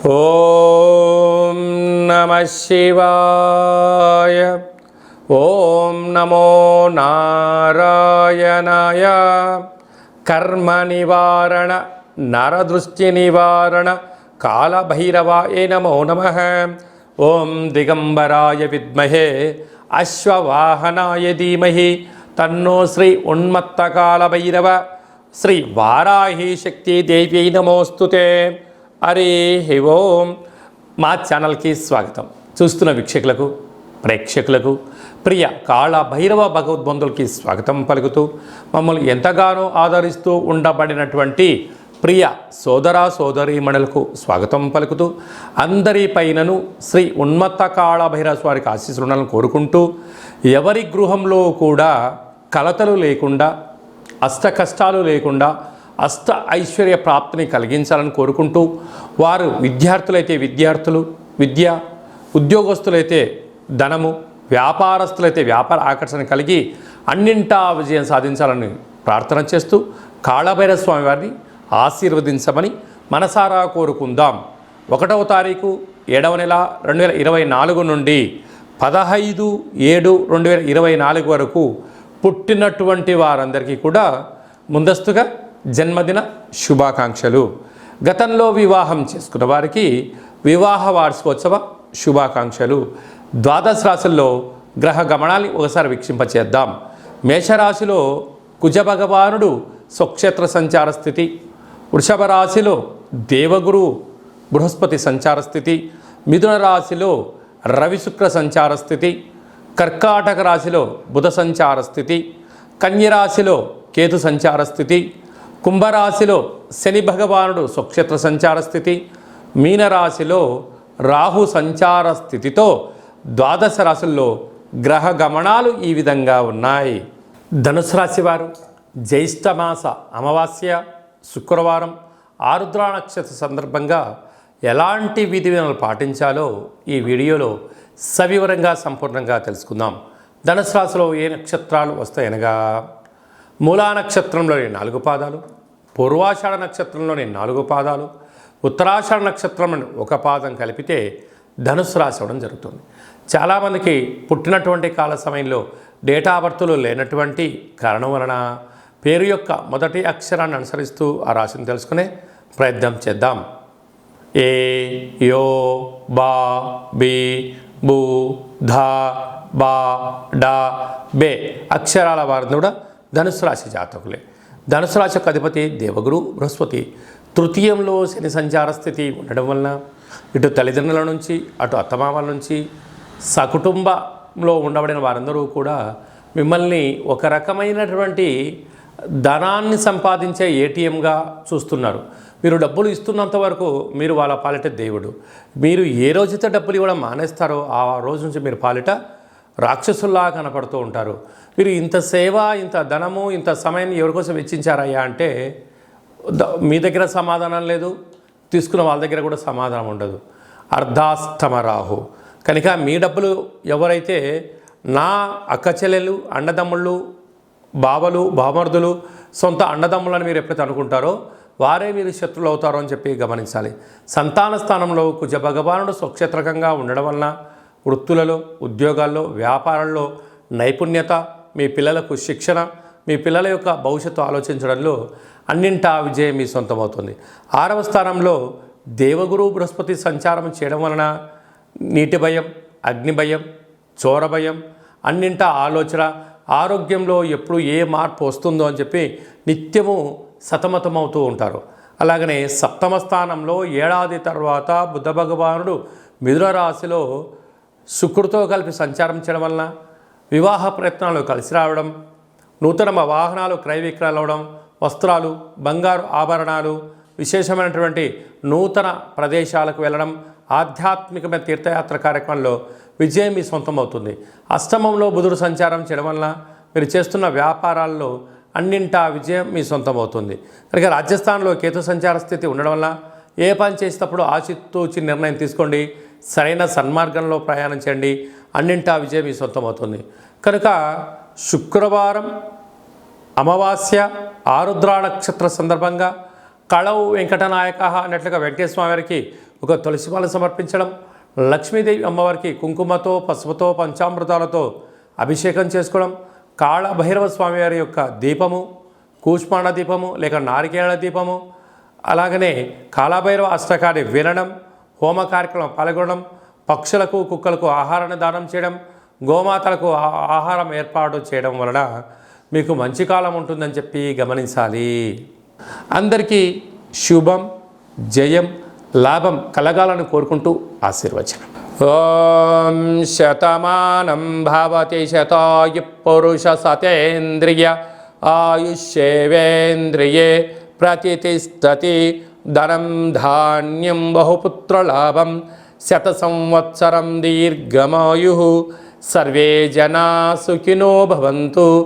ఓం నమః శివాయ. ఓం నమో నారాయణాయ. కర్మ నివారణ నరదృష్టి నివారణ కాళభైరవాయ నమో నమః. ఓం దిగంబరాయ విద్మహే అశ్వవాహనాయ ధీమహి తన్నో శ్రీ ఉన్మత్త కాళభైరవ శ్రీ వారాహి శక్తి దేవ్యై నమోస్తుతే. హరి ఓం. మా ఛానల్కి స్వాగతం. చూస్తున్న వీక్షకులకు ప్రేక్షకులకు ప్రియ కాళభైరవ భగవద్బంధులకి స్వాగతం పలుకుతూ మమ్మల్ని ఎంతగానో ఆదరిస్తూ ఉండబడినటువంటి ప్రియ సోదర సోదరీమణులకు స్వాగతం పలుకుతూ అందరిపైనను శ్రీ ఉన్మత్త కాళభైరవ స్వామికి ఆశీస్సులను కోరుకుంటూ ఎవరి గృహంలో కూడా కలతలు లేకుండా అష్ట కష్టాలు లేకుండా అష్ట ఐశ్వర్య ప్రాప్తిని కలిగించాలని కోరుకుంటూ వారు విద్యార్థులైతే విద్యార్థులు విద్య, ఉద్యోగస్తులైతే ధనము, వ్యాపారస్తులైతే వ్యాపార ఆకర్షణ కలిగి అన్నింటా విజయం సాధించాలని ప్రార్థన చేస్తూ కాళభైరవ స్వామి వారిని ఆశీర్వదించమని మనసారా కోరుకుందాం. 1వ తారీఖు 7వ నెల 2024 నుండి 15/7/2024 వరకు పుట్టినటువంటి వారందరికీ కూడా ముందస్తుగా జన్మదిన శుభాకాంక్షలు. గతంలో వివాహం చేసుకున్న వారికి వివాహ వార్షికోత్సవ శుభాకాంక్షలు. ద్వాదశ రాశుల్లో గ్రహ గమనాన్ని ఒకసారి వీక్షింపచేద్దాం. మేషరాశిలో కుజ భగవానుడు స్వక్షేత్ర సంచార స్థితి, వృషభ రాశిలో దేవగురు బృహస్పతి సంచార స్థితి, మిథున రాశిలో రవి శుక్ర సంచార స్థితి, కర్కాటక రాశిలో బుధ సంచార స్థితి, కన్యరాశిలో కేతు సంచార స్థితి, కుంభరాశిలో శని భగవానుడు స్వక్షేత్ర సంచార స్థితి, మీనరాశిలో రాహు సంచార స్థితితో ద్వాదశ రాశుల్లో గ్రహ గమనాలు ఈ విధంగా ఉన్నాయి. ధనుసు రాశి వారు జ్యేష్ఠమాస అమావాస్య శుక్రవారం ఆరుద్ర నక్షత్ర సందర్భంగా ఎలాంటి విధి విధానాలు పాటించాలో ఈ వీడియోలో సవివరంగా సంపూర్ణంగా తెలుసుకుందాం. ధనుసు రాశిలో ఏ నక్షత్రాలు వస్తాయనగా మూలా నక్షత్రంలోని 4 పాదాలు, పూర్వాషాఢ నక్షత్రంలోని 4 పాదాలు, ఉత్తరాషాఢ నక్షత్రంలోని 1 పాదం కలిపితే ధనుసు రాశి అవ్వడం జరుగుతుంది. చాలామందికి పుట్టినటువంటి కాల సమయంలో డేటా బర్త్లు లేనటువంటి కారణం వలన పేరు యొక్క మొదటి అక్షరాన్ని అనుసరిస్తూ ఆ రాశిని తెలుసుకునే ప్రయత్నం చేద్దాం. ఏ, యో, బా, బి, బు, ధా, బా, డా, బే అక్షరాల వారిని కూడా ధనుసు రాశి జాతకులే. ధనుసు రాశి యొక్క అధిపతి దేవగురు బృహస్పతి. తృతీయంలో శని సంచార స్థితి ఉండడం వలన ఇటు తల్లిదండ్రుల నుంచి అటు అత్తమామల నుంచి సకుటుంబంలో ఉండబడిన వారందరూ కూడా మిమ్మల్ని ఒక రకమైనటువంటి ధనాన్ని సంపాదించే ఏటీఎంగా చూస్తున్నారు. మీరు డబ్బులు ఇస్తున్నంత వరకు మీరు వాళ్ళ పాలిట దేవుడు. మీరు ఏ రోజైతే డబ్బులు ఇవ్వడం మానేస్తారో ఆ రోజు నుంచి మీరు పాలిట రాక్షసుల్లా కనపడుతూ ఉంటారు. మీరు ఇంత సేవ, ఇంత ధనము, ఇంత సమయాన్ని ఎవరికోసం వెచ్చించారయ్యా అంటే మీ దగ్గర సమాధానం లేదు, తీసుకున్న వాళ్ళ దగ్గర కూడా సమాధానం ఉండదు. అర్ధాష్టమ రాహు కనుక మీ డబ్బులు ఎవరైతే నా అక్క చెల్లెలు, అన్నదమ్ముళ్ళు, బావలు, బామర్దులు, సొంత అన్నదమ్ములని మీరు ఎప్పుడైతే అనుకుంటారో వారే మీరు శత్రులు అవుతారో అని చెప్పి గమనించాలి. సంతాన స్థానంలో కుజ భగవానుడు స్వక్షేత్రకంగా ఉండడం వలన వృత్తులలో, ఉద్యోగాల్లో, వ్యాపారంలో నైపుణ్యత, మీ పిల్లలకు శిక్షణ, మీ పిల్లల యొక్క భవిష్యత్తు ఆలోచించడంలో అన్నింటా విజయం మీ సొంతమవుతుంది. 6వ స్థానంలో దేవగురు బృహస్పతి సంచారం చేయడం వలన నీటి భయం, అగ్ని భయం, చోర భయం, అన్నింటా ఆలోచన, ఆరోగ్యంలో ఎప్పుడు ఏ మార్పు వస్తుందో అని చెప్పి నిత్యము సతమతమవుతూ ఉంటారు. అలాగనే 7వ స్థానంలో ఏడాది తర్వాత బుధ భగవానుడు మిథున రాశిలో శుక్రుడితో కలిపి సంచారం చేయడం వలన వివాహ ప్రయత్నాలు కలిసి రావడం, నూతన వాహనాలు క్రయ విక్రయాలు అవడం, వస్త్రాలు, బంగారు ఆభరణాలు, విశేషమైనటువంటి నూతన ప్రదేశాలకు వెళ్ళడం, ఆధ్యాత్మికమైన తీర్థయాత్ర కార్యక్రమంలో విజయం మీ సొంతం అవుతుంది. అష్టమంలో బుధుడు సంచారం చేయడం వలన మీరు చేస్తున్న వ్యాపారాల్లో అన్నింటా విజయం మీ సొంతం అవుతుంది. కనుక రాజస్థాన్లో కేతు సంచార స్థితి ఉండడం వల్ల ఏ పని చేసేటప్పుడు ఆచితూచి నిర్ణయం తీసుకోండి, సరైన సన్మార్గంలో ప్రయాణం చేయండి, అన్నింటా విజయం మీ సొంతం అవుతుంది. కనుక శుక్రవారం అమావాస్య ఆరుద్ర నక్షత్ర సందర్భంగా కళవు వెంకటనాయక అన్నట్లుగా వెంకటేశ్వర స్వామి వారికి ఒక తులసి మాల సమర్పించడం, లక్ష్మీదేవి అమ్మవారికి కుంకుమతో పసుపుతో పంచామృతాలతో అభిషేకం చేసుకోవడం, కాళభైరవ స్వామి వారి యొక్క దీపము, కూష్మాండ దీపము లేక నారికేళ దీపము, అలాగనే కాళభైరవ అష్టకాన్ని వినడం, హోమ కార్యక్రమం పాల్గొనడం, పక్షులకు కుక్కలకు ఆహారాన్ని దానం చేయడం, గోమాతలకు ఆహారం ఏర్పాటు చేయడం వలన మీకు మంచి కాలం ఉంటుందని చెప్పి గమనించాలి. అందరికీ శుభం, జయం, లాభం కలగాలని కోరుకుంటూ ఆశీర్వచనం. ఓం శతమానం భవతి శతాయు పురుష సతేంద్రియ ఆయుష్యేవేంద్రియే ప్రతిష్టతి. ధనం ధాన్యం బహుపుత్రలాభం శత సంవత్సరం దీర్ఘమాయు. సర్వే జనా సుఖినో భవంతు.